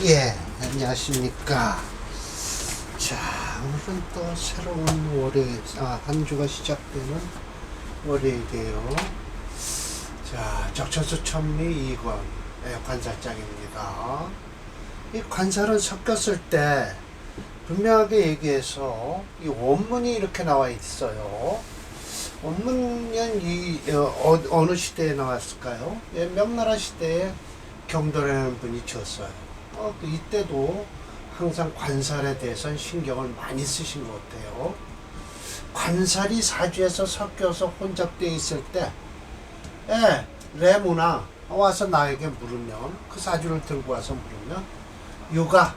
예, 안녕하십니까. 자, 오늘은 또 새로운 월요일, 한 주가 시작되는 월요일이에요. 자, 적천수 천미 2권 관살장입니다. 이 관살은 섞였을 때 분명하게 얘기해서 이 원문이 이렇게 나와 있어요. 원문은 어느 시대에 나왔을까요? 예, 명나라 시대에 경도라는 분이 지었어요. 이때도 항상 관살에 대해서는 신경을 많이 쓰신 것 같아요. 관살이 사주에서 섞여서 혼잡되어 있을 때, 레무나 와서 나에게 물으면, 그 사주를 들고 와서 물으면, 유가,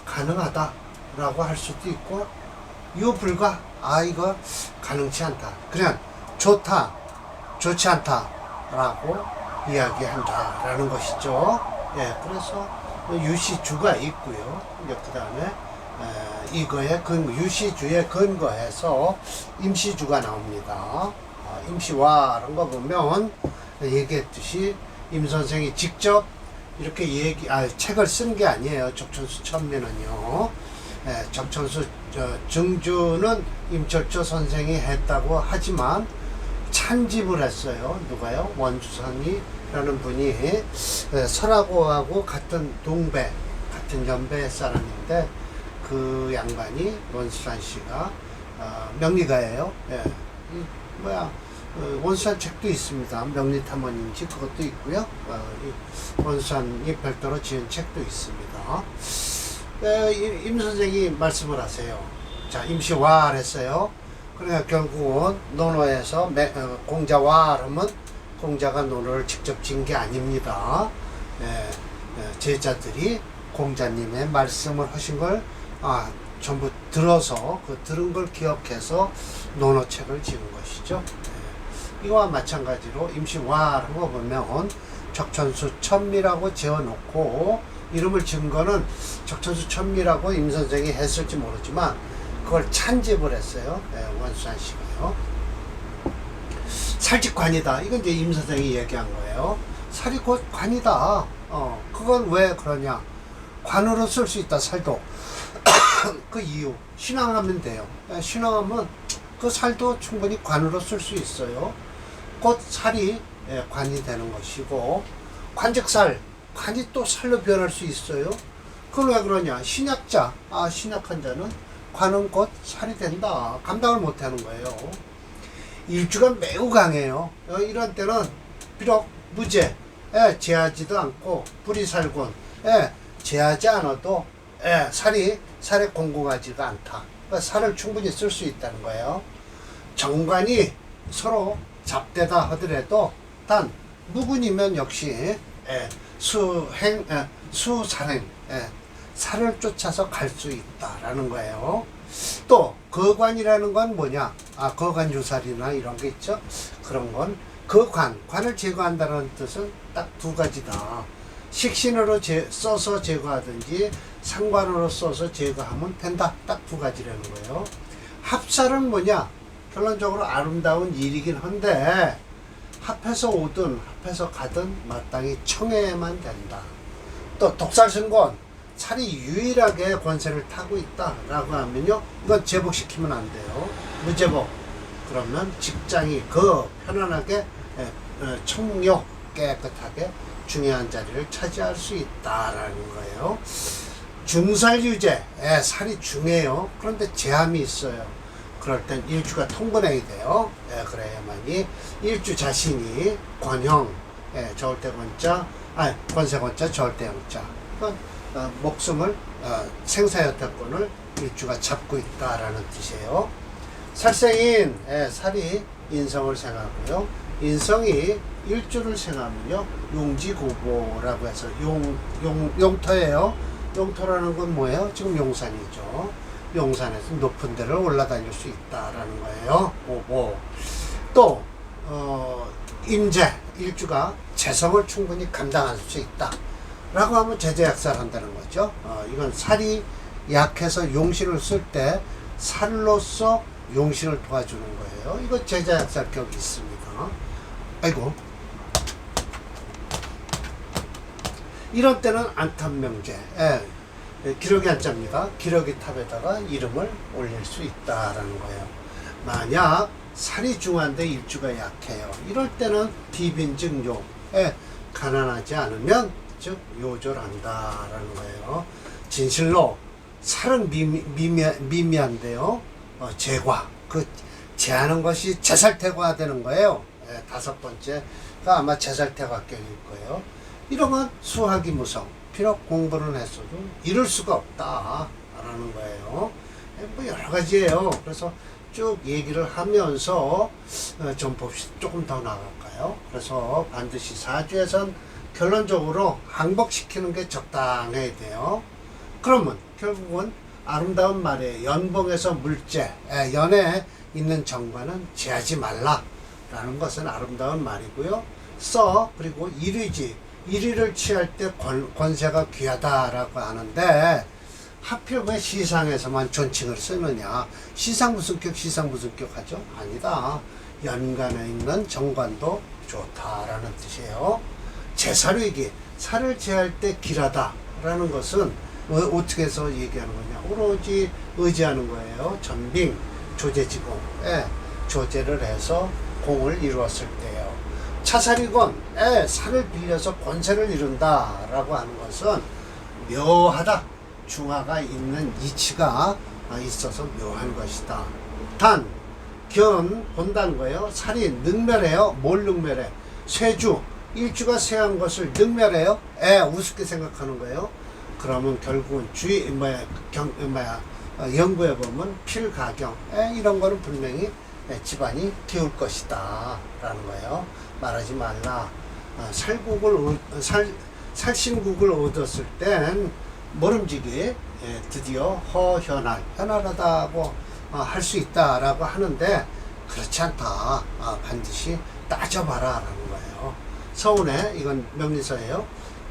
가능하다 라고 할 수도 있고, 유불가, 이거 가능치 않다. 그냥 좋다, 좋지 않다 라고 이야기한다 라는 것이죠. 예, 그래서 유시주가 있고요. 그 다음에 이거에 유시주에 근거해서 임시주가 나옵니다. 임시화라는 거 보면 얘기했듯이 임 선생이 직접 이렇게 책을 쓴 게 아니에요. 적천수 천미는요. 적천수 증주는 임철조 선생이 했다고 하지만 찬집을 했어요. 누가요? 원주선이라는 분이 설하고하고 같은 동배, 같은 연배 사람인데 그 양반이 원수산 씨가 명리가예요. 원수산 책도 있습니다. 명리탐원인지 그것도 있고요. 원수산이 별도로 지은 책도 있습니다. 임 선생이 말씀을 하세요. 자, 임시화를 했어요. 그러니까 결국은 논어에서 공자와 하면 공자가 논어를 직접 지은 게 아닙니다. 제자들이 공자님의 말씀을 하신 걸 전부 들어서 그 들은 걸 기억해서 논어책을 지은 것이죠. 이와 마찬가지로 임시화라는 거 보면 적천수 천미라고 지어놓고 이름을 지은 거는 적천수 천미라고 임 선생이 했을지 모르지만 그걸 찬집을 했어요. 원수산 씨가요. 살직관이다. 이건 이제 임 선생이 얘기한 거예요. 살이 곧 관이다. 그건 왜 그러냐? 관으로 쓸 수 있다. 살도. 그 이유. 신앙하면 돼요. 신앙하면 그 살도 충분히 관으로 쓸 수 있어요. 곧 살이 관이 되는 것이고, 관즉살. 관이 또 살로 변할 수 있어요. 그건 왜 그러냐? 신약자. 신약한 자는 관은 곧 살이 된다. 감당을 못 하는 거예요. 일주가 매우 강해요. 이런 때는 비록 무죄, 제하지도 않고 불이살군, 제하지 않아도 살에 공공하지가 않다. 그러니까 살을 충분히 쓸 수 있다는 거예요. 정관이 서로 잡대다 하더라도 단 무군이면 역시 수살행, 살을 쫓아서 갈 수 있다라는 거예요. 또 거관이라는 건 뭐냐? 거관유살이나 이런 게 있죠. 그런 건 관을 제거한다는 뜻은 딱 두 가지다. 식신으로 써서 제거하든지 상관으로 써서 제거하면 된다. 딱 두 가지라는 거예요. 합살은 뭐냐? 결론적으로 아름다운 일이긴 한데 합해서 오든 합해서 가든 마땅히 청해야만 된다. 또 독살승권, 살이 유일하게 권세를 타고 있다라고 하면요, 이건 제복시키면 안 돼요. 무제복. 그러면 직장이 편안하게 청력 깨끗하게 중요한 자리를 차지할 수 있다라는 거예요. 중살유제, 살이 중해요. 그런데 제함이 있어요. 그럴 땐 일주가 통근행이 돼요. 그래야만이 일주 자신이 권형, 저울대권자, 권세권자, 저울대형자, 목숨을 생사여태권을 일주가 잡고 있다라는 뜻이에요. 살생인, 살이 인성을 생하고요. 인성이 일주를 생하면요, 용지고보라고 해서 용터예요. 용터라는 건 뭐예요? 지금 용산이죠. 용산에서 높은 데를 올라다닐 수 있다라는 거예요. 고보. 또 임재, 일주가 재성을 충분히 감당할 수 있다 라고 하면 제재약살한다는 거죠. 이건 살이 약해서 용신을 쓸 때 살로서 용신을 도와주는 거예요. 이거 제재약살격이 있습니다. 아이고. 이런 때는 안탑명제, 기러기 한자입니다. 기러기 탑에다가 이름을 올릴 수 있다라는 거예요. 만약 살이 중한데 일주가 약해요. 이럴 때는 비빈증요, 가난하지 않으면 즉 요절한다라는 거예요. 진실로 살은 미미한데요. 제과, 그 제하는 것이 제살태가 되는 거예요. 다섯 번째가 아마 제살태각경일 거예요. 이러면 수학이 무성, 비록 공부를 했어도 이룰 수가 없다라는 거예요. 뭐 여러 가지예요. 그래서 쭉 얘기를 하면서 좀 봅시다. 조금 더 나갈까요? 그래서 반드시 사주에선 결론적으로 항복시키는 게 적당해야 돼요. 그러면 결국은 아름다운 말에 연봉에서 물제, 연에 있는 정관은 제하지 말라 라는 것은 아름다운 말이고요. 그리고 1위지, 1위를 취할 때 권세가 귀하다라고 하는데 하필 왜 시상에서만 존칭을 쓰느냐. 시상 무슨 격 하죠? 아니다. 연간에 있는 정관도 좋다라는 뜻이에요. 제사류이기, 살을 제할 때 길하다라는 것은 어떻게 해서 얘기하는 거냐. 오로지 의지하는 거예요. 전빙, 조제지공, 조제를 해서 공을 이루었을 때요. 차살이건, 살을 빌려서 권세를 이룬다라고 하는 것은 묘하다. 중화가 있는 이치가 있어서 묘한 것이다. 단, 본다는 거예요. 살이 능멸해요. 뭘 능멸해? 쇠주, 일주가 쇠한 것을 능멸해요. 우습게 생각하는 거예요. 그러면 결국은 연구해 보면 필가경, 이런 거는 분명히 집안이 태울 것이다 라는 거예요. 말하지 말라. 살신국을 얻었을 땐 모름지기 드디어 현활하다고 할 수 있다라고 하는데 그렇지 않다. 반드시 따져봐라 라는 거예요. 서운에 이건 명리서예요.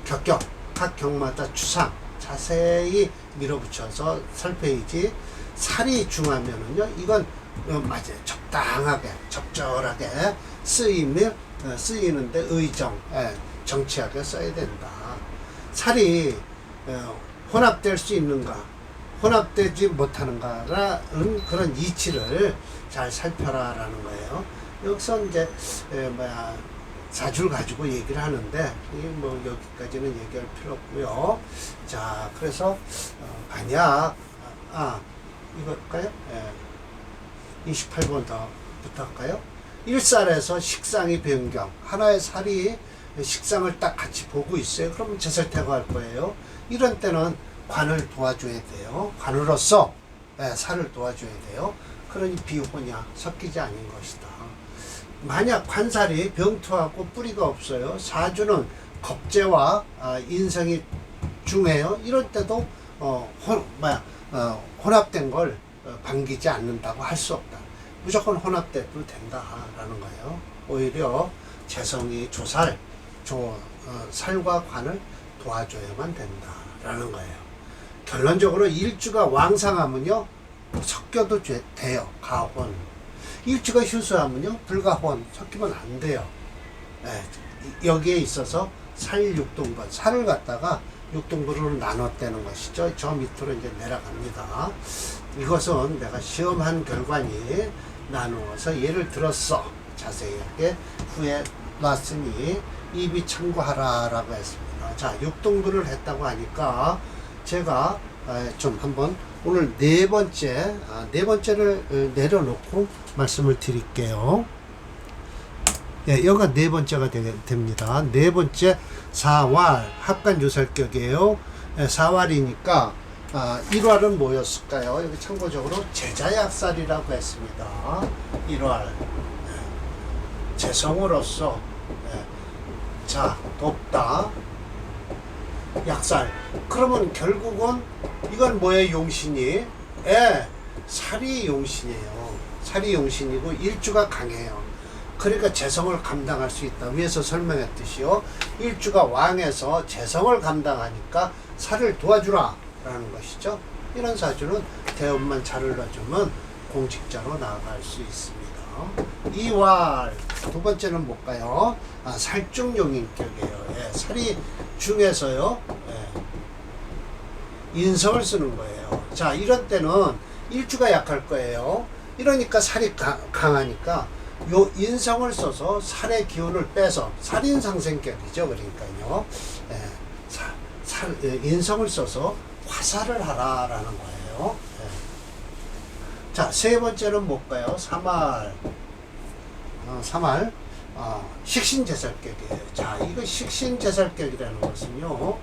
격격, 각 격마다 추상 자세히 밀어붙여서 살펴야지. 살이 중하면은요, 이건 맞아요. 적당하게, 적절하게 쓰이는데 의정, 정치하게 써야 된다. 살이 혼합될 수 있는가, 혼합되지 못하는가라는 그런 이치를 잘 살펴라라는 거예요. 여기서 이제 사주를 가지고 얘기를 하는데 뭐 여기까지는 얘기할 필요 없고요. 자, 그래서 만약 이거 할까요? 28번 더부터 할까요? 일살에서 식상이 변경, 하나의 살이 식상을 딱 같이 보고 있어요. 그러면 제살태가 할 거예요. 이런 때는 관을 도와줘야 돼요. 관으로서 살을 도와줘야 돼요. 그러니 비혼이야, 섞이지 않은 것이다. 만약 관살이 병투하고 뿌리가 없어요. 사주는 겁재와 인성이 중해요. 이럴 때도 혼합된 걸 반기지 않는다고 할 수 없다. 무조건 혼합돼도 된다라는 거예요. 오히려 재성이 살과 관을 도와줘야만 된다라는 거예요. 결론적으로 일주가 왕상하면요, 섞여도 돼요. 가혼. 일주가 휴수하면요, 불가혼. 섞이면 안 돼요. 여기에 있어서 살육동분, 살을 갖다가 육동분으로 나눴다는 것이죠. 저 밑으로 이제 내려갑니다. 이것은 내가 시험한 결과니 나누어서 예를 들었어. 자세하게 후에 놨으니 입이 참고하라 라고 했습니다. 자, 육동분을 했다고 하니까 제가 좀 한번 오늘 네 번째를 내려놓고 말씀을 드릴게요. 여기가 네 번째가 됩니다. 네 번째 사활, 합간유살격이에요. 사활이니까 1활은 뭐였을까요? 여기 참고적으로 제자약살이라고 했습니다. 1활. 재성으로서 돕다. 약살. 그러면 결국은 이건 뭐예요? 용신이? 살이 용신이에요. 살이 용신이고 일주가 강해요. 그러니까 재성을 감당할 수 있다. 위에서 설명했듯이요. 일주가 왕에서 재성을 감당하니까 살을 도와주라 라는 것이죠. 이런 사주는 대업만 잘 흘러주면 공직자로 나아갈 수 있습니다. 이왈. 두 번째는 뭘까요? 살중용인격이에요. 예, 살이 중에서요. 예, 인성을 쓰는 거예요. 자, 이런 때는 일주가 약할 거예요. 이러니까 살이 강하니까 요 인성을 써서 살의 기운을 빼서 살인상생격이죠. 그러니까요. 예, 인성을 써서 화살을 하라라는 거예요. 예. 자, 세 번째는 뭘까요? 삼할. 삼할. 식신제살격이에요. 자, 이거 식신제살격이라는 것은요,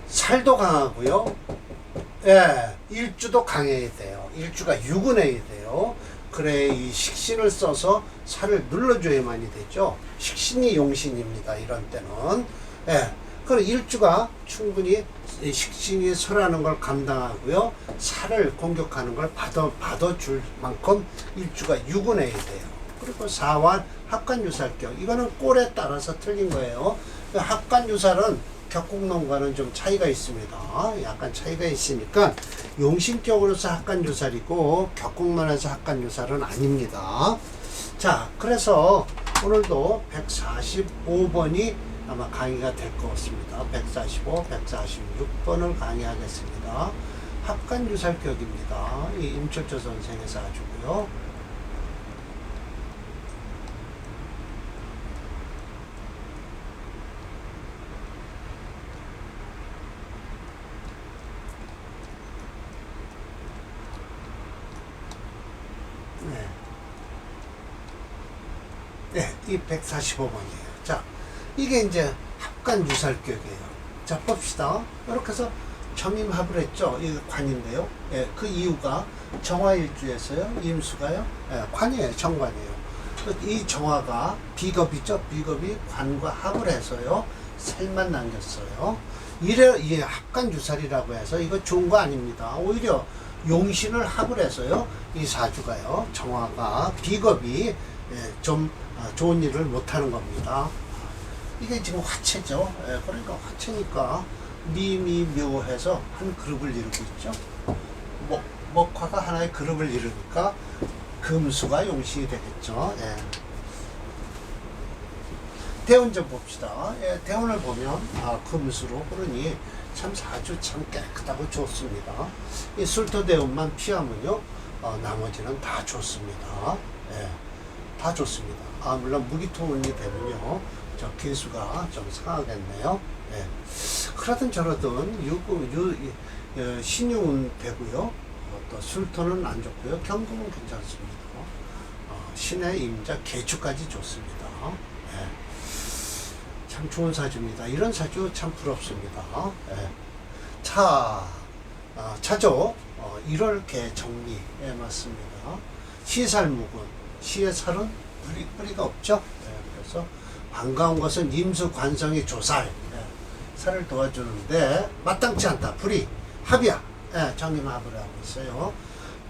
살도 강하고요. 예, 일주도 강해야 돼요. 일주가 유근해야 돼요. 그래, 이 식신을 써서 살을 눌러줘야만이 되죠. 식신이 용신입니다. 이런 때는. 예, 그럼 일주가 충분히 식신이 설하는 걸 감당하고요. 살을 공격하는 걸 받아줄 만큼 일주가 유근해야 돼요. 그리고 사환 합간유살격. 이거는 꼴에 따라서 틀린 거예요. 합간유살은 격국론과는 좀 차이가 있습니다. 약간 차이가 있으니까 용신격으로서 합간유살이고 격국론에서 합간유살은 아닙니다. 자, 그래서 오늘도 145번이 아마 강의가 될 것 같습니다. 145, 146번을 강의하겠습니다. 합간유살격입니다. 이 임철조 선생의 사주고요. 네, 이 145번이에요. 자, 이게 이제 합간유살격이에요. 자, 봅시다. 이렇게 해서 정임합을 했죠. 이게 관인데요. 예, 그 이유가 정화일주에서요. 임수가요. 예, 관이에요. 정관이에요. 이 정화가 비겁이죠. 비겁이 관과 합을 해서요. 살만 남겼어요. 이래, 이 합간유살이라고 해서 이거 좋은 거 아닙니다. 오히려 용신을 합을 해서요. 이 사주가요. 정화가 비겁이 예, 좀 좋은 일을 못하는 겁니다. 이게 지금 화채죠. 예, 그러니까 화채니까 미미묘해서 한 그룹을 이루고 있죠. 목화가 하나의 그룹을 이루니까 금수가 용신이 되겠죠. 예. 대운 좀 봅시다. 예, 대운을 보면 금수로 흐르니 참 사주 참 깨끗하고 좋습니다. 이 술토대운만 피하면요, 나머지는 다 좋습니다. 예, 다 좋습니다. 물론 무기토운이 되면요, 저 개수가 좀 상하겠네요. 예. 그러든 저러든 신유운 되고요. 또 술토는 안 좋고요. 경금은 괜찮습니다. 신의 임자 개축까지 좋습니다. 예. 참 좋은 사주입니다. 이런 사주 참 부럽습니다. 예. 차죠. 1월 개정리. 예, 맞습니다. 시살무군. 시의 살은 뿌리가 없죠. 예, 그래서 반가운 것은 임수 관성이 조살. 예, 살을 도와주는데 마땅치 않다. 불이 합이야. 예, 정임합을 하고 있어요.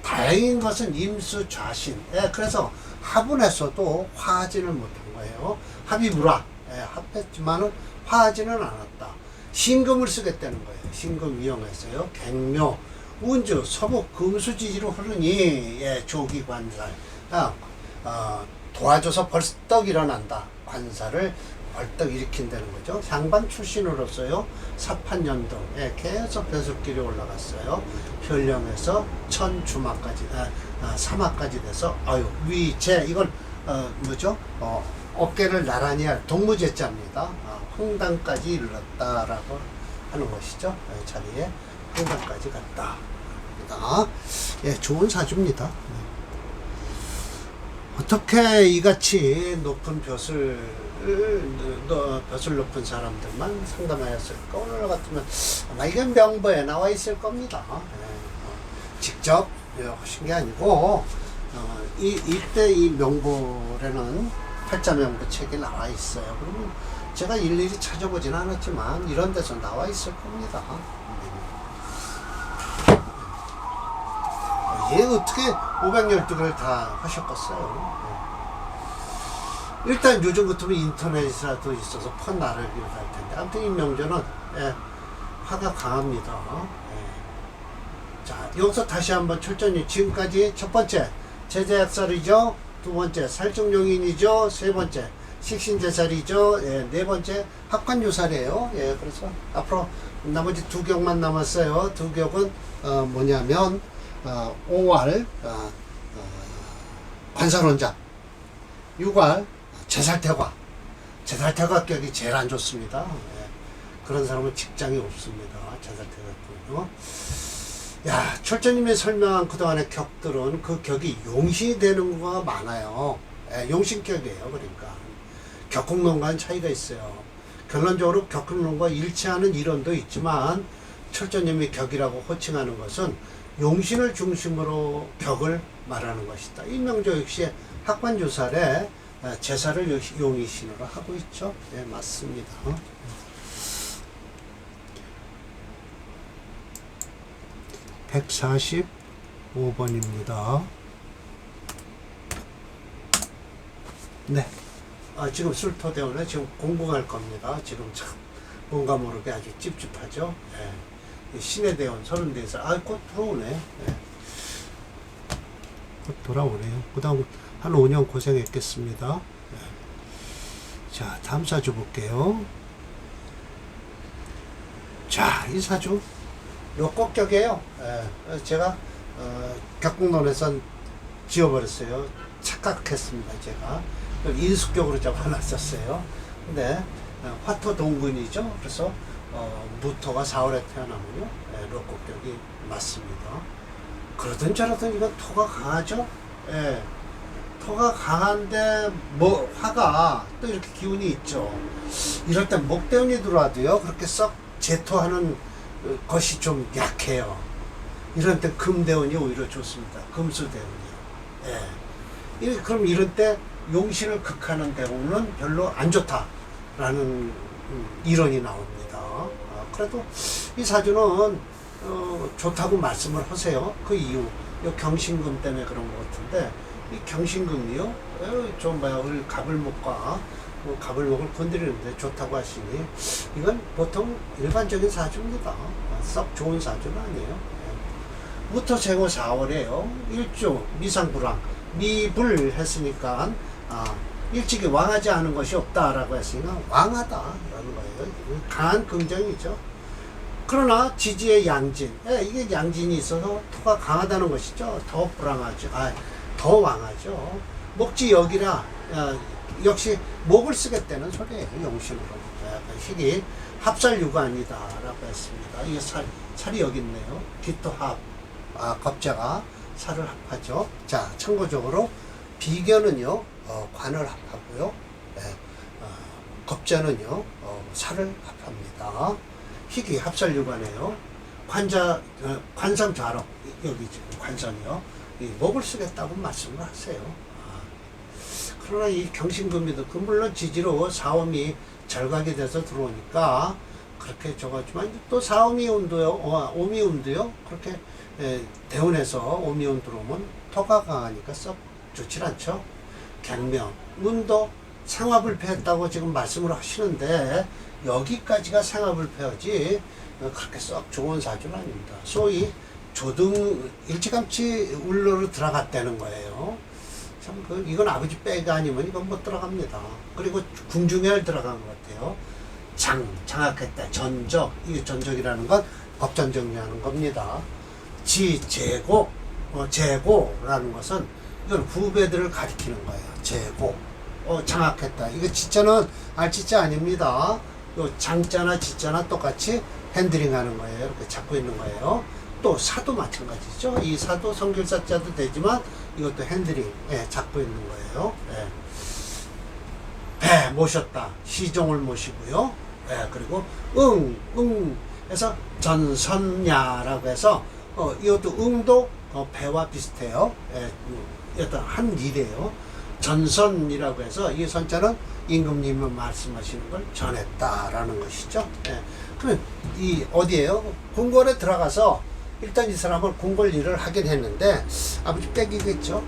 다행인 것은 임수 좌신. 예, 그래서 합은 했어도 화하지는 못한 거예요. 합이 무라. 예, 합했지만은 화하지는 않았다. 신금을 쓰겠다는 거예요. 신금 이용해서요. 갱묘, 운주, 서복, 금수지지로 흐르니 예, 조기관살. 도와줘서 벌떡 일어난다. 관사를 벌떡 일으킨다는 거죠. 상반 출신으로서요. 사판연동에 계속 벼슬길이 올라갔어요. 현령에서 천주마까지, 사마까지 돼서 위재 이건 뭐죠? 어깨를 나란히 할 동무제자입니다. 홍당까지 이르렀다라고 하는 것이죠. 자리에 홍당까지 갔다. 예, 좋은 사주입니다. 어떻게 이같이 높은 벼슬 높은 사람들만 상담하였을까? 오늘 같으면 아마 이게 명보에 나와 있을 겁니다. 직접 하신 게 아니고 이때 이 명보에는 팔자명보 책에 나와 있어요. 그러면 제가 일일이 찾아보진 않았지만 이런 데서 나와 있을 겁니다. 얘 어떻게 512개를 다 하셨겠어요. 일단 요즘 같으면 인터넷이라도 있어서 펀 나르기로 할 텐데, 아무튼 이 명조는 화가 강합니다. 자, 여기서 다시 한번 철저히 지금까지 첫 번째 제자약살이죠. 두 번째 살중용인이죠. 세 번째 식신제살이죠. 예, 네 번째 합관유살이에요. 예, 그래서 앞으로 나머지 두 격만 남았어요. 두 격은 뭐냐면 5월 관살원장, 6월 제살태과. 제살태과 격이 제일 안 좋습니다. 예, 그런 사람은 직장이 없습니다. 제살태과. 야, 철저님이 설명한 그동안의 격들은 그 격이 용신이 되는 거가 많아요. 예, 용신격이에요. 그러니까 격국론과는 차이가 있어요. 결론적으로 격국론과 일치하는 이론도 있지만 철저님이 격이라고 호칭하는 것은 용신을 중심으로 격을 말하는 것이다. 이명조 역시 학관유살에 제사를 용의신으로 하고 있죠. 예, 맞습니다. 145번입니다. 네. 지금 술토대원에 지금 공부할 겁니다. 지금 참 뭔가 모르게 아주 찝찝하죠. 예. 신의 대원 34살. 곧 들어오네. 예. 곧 돌아오네요. 그 다음 한 5년 고생했겠습니다. 예. 자, 다음 사주 볼게요. 자, 이 사주 요 꼭격이에요. 예. 제가 격국론에선 지워버렸어요. 착각했습니다. 제가 인숙격으로 잡아놨었어요. 근데 화토동근이죠. 그래서 무토가 4월에 태어나면요, 예, 록곡격이 맞습니다. 그러든 저러든 이건 토가 강하죠. 예. 토가 강한데 뭐 화가 또 이렇게 기운이 있죠. 이럴 때 목대운이 들어와도요, 그렇게 썩 제토하는 것이 좀 약해요. 이런 때 금대운이 오히려 좋습니다. 금수대운이요. 예. 그럼 이런 때 용신을 극하는 대운은 별로 안 좋다라는 이론이 나옵니다. 그래도 이 사주는 좋다고 말씀을 하세요. 그 이유, 이 경신금 때문에 그런 것 같은데, 이 경신금이요, 좀 봐요. 갑을목과 갑을목을 건드리는데 좋다고 하시니, 이건 보통 일반적인 사주입니다. 썩 좋은 사주는 아니에요. 무토생호 4월에요. 일조 미상불황, 미불 했으니까 일찍이 왕하지 않은 것이 없다라고 했으니까 왕하다라는 거예요. 강한 긍정이죠. 그러나 지지의 양진, 이게 양진이 있어서 토가 강하다는 것이죠. 더 불황하죠. 더 왕하죠. 목지 역이라 역시 목을 쓰겠다는 소리예요. 용신으로. 희기 합살유관이다라고 했습니다. 이게 살이 여기 있네요. 기토합, 겁자가 살을 합하죠. 자, 참고적으로 비견은요, 관을 합하고요, 겁자는요, 살을 합합니다. 희귀 합살유관이에요. 관상좌록, 여기 지금 관상이요, 이 목을 쓰겠다고 말씀을 하세요. 그러나 이 경신금이도 물론 지지로 사오미 절각이 돼서 들어오니까 그렇게 적었지만 또 사오미운도요, 오미운도요, 그렇게 대운에서 오미운 들어오면 토가 강하니까 썩 좋지 않죠. 경명, 운도 생화불패했다고 지금 말씀을 하시는데 여기까지가 생화불패하지 그렇게 썩 좋은 사주는 아닙니다. 소위 조등 일찌감치 울로로 들어갔다는 거예요. 참 이건 아버지 빼가 아니면 이건 못 들어갑니다. 그리고 궁중열 들어간 것 같아요. 장악했다. 전적, 이게 전적이라는 건 법전 정리하는 겁니다. 재고, 재고라는 것은 이건 후배들을 가리키는 거예요. 재고, 장악했다. 이거 지자는 알지자 아닙니다. 요 장자나 지자나 똑같이 핸들링하는 거예요. 이렇게 잡고 있는 거예요. 또 사도 마찬가지죠. 이 사도 성길사자도 되지만 이것도 핸들링, 잡고 있는 거예요. 배 모셨다. 시종을 모시고요. 그리고 해서 전선야라고 해서 이것도 응도 배와 비슷해요. 어떤 한 일이에요. 전선이라고 해서 이 선자는 임금님이 말씀하시는 걸 전했다라는 것이죠. 그럼 이 어디에요? 궁궐에 들어가서 일단 이 사람은 궁궐 일을 하긴 했는데 아버지 뺏기겠죠.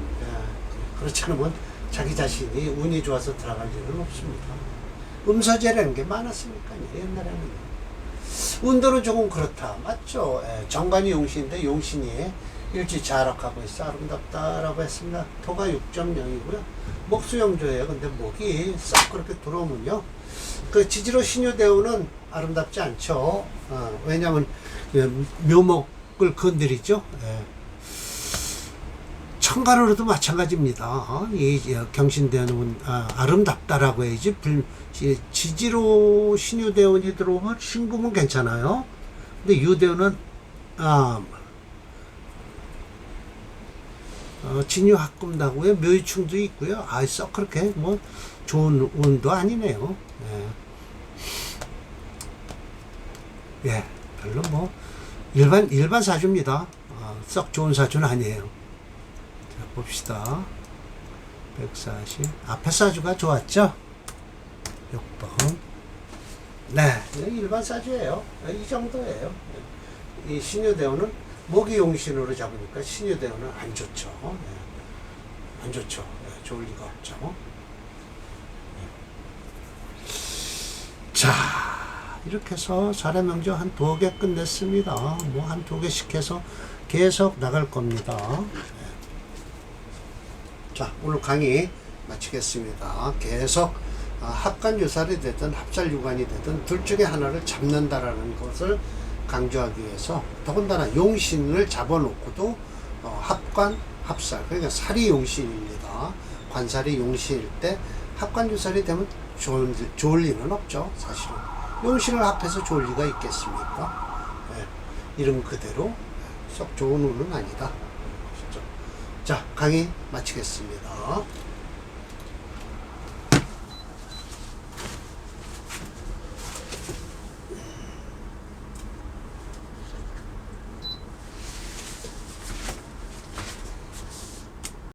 그렇지 않으면 자기 자신이 운이 좋아서 들어갈 일은 없습니다. 음서제라는 게 많았으니까요. 옛날에는 운도는 조금 그렇다. 맞죠? 예, 정관이 용신인데 용신이 일지 자락하고 있어 아름답다라고 했습니다. 토가 6.0이고요. 목수영조예요. 근데 목이 싹 그렇게 들어오면요. 그 지지로 신유대운은 아름답지 않죠. 왜냐면 묘목을 건드리죠. 예. 천간으로도 마찬가지입니다. 이 경신대운은 아름답다라고 해야지. 지지로 신유대운이 들어오면 신금은 괜찮아요. 근데 유대운은 진유합금다고요. 묘유충도 있고요. 썩 그렇게 뭐 좋은 운도 아니네요. 예, 별로 뭐 일반 사주입니다. 썩 좋은 사주는 아니에요. 자, 봅시다. 140 앞에 사주가 좋았죠? 6번. 네, 일반 사주예요. 이 정도예요. 이 신유대운은 목이 용신으로 잡으니까 신유대운은 안 좋죠. 네. 안 좋죠. 네, 좋을 리가 없죠. 네. 자, 이렇게 해서 사례명조 한 2개 끝냈습니다. 뭐 한 2개씩 해서 계속 나갈 겁니다. 네. 자, 오늘 강의 마치겠습니다. 계속 합간유살이 되든 합살유관이 되든 둘 중에 하나를 잡는다라는 것을 강조하기 위해서 더군다나 용신을 잡아놓고도 합관, 합살, 그러니까 살이 용신입니다. 관살이 용신일 때 합관유살이 되면 좋을 리는 없죠. 사실은 용신을 합해서 좋을 리가 있겠습니까? 네, 이름 그대로 썩 좋은 운은 아니다. 자, 강의 마치겠습니다.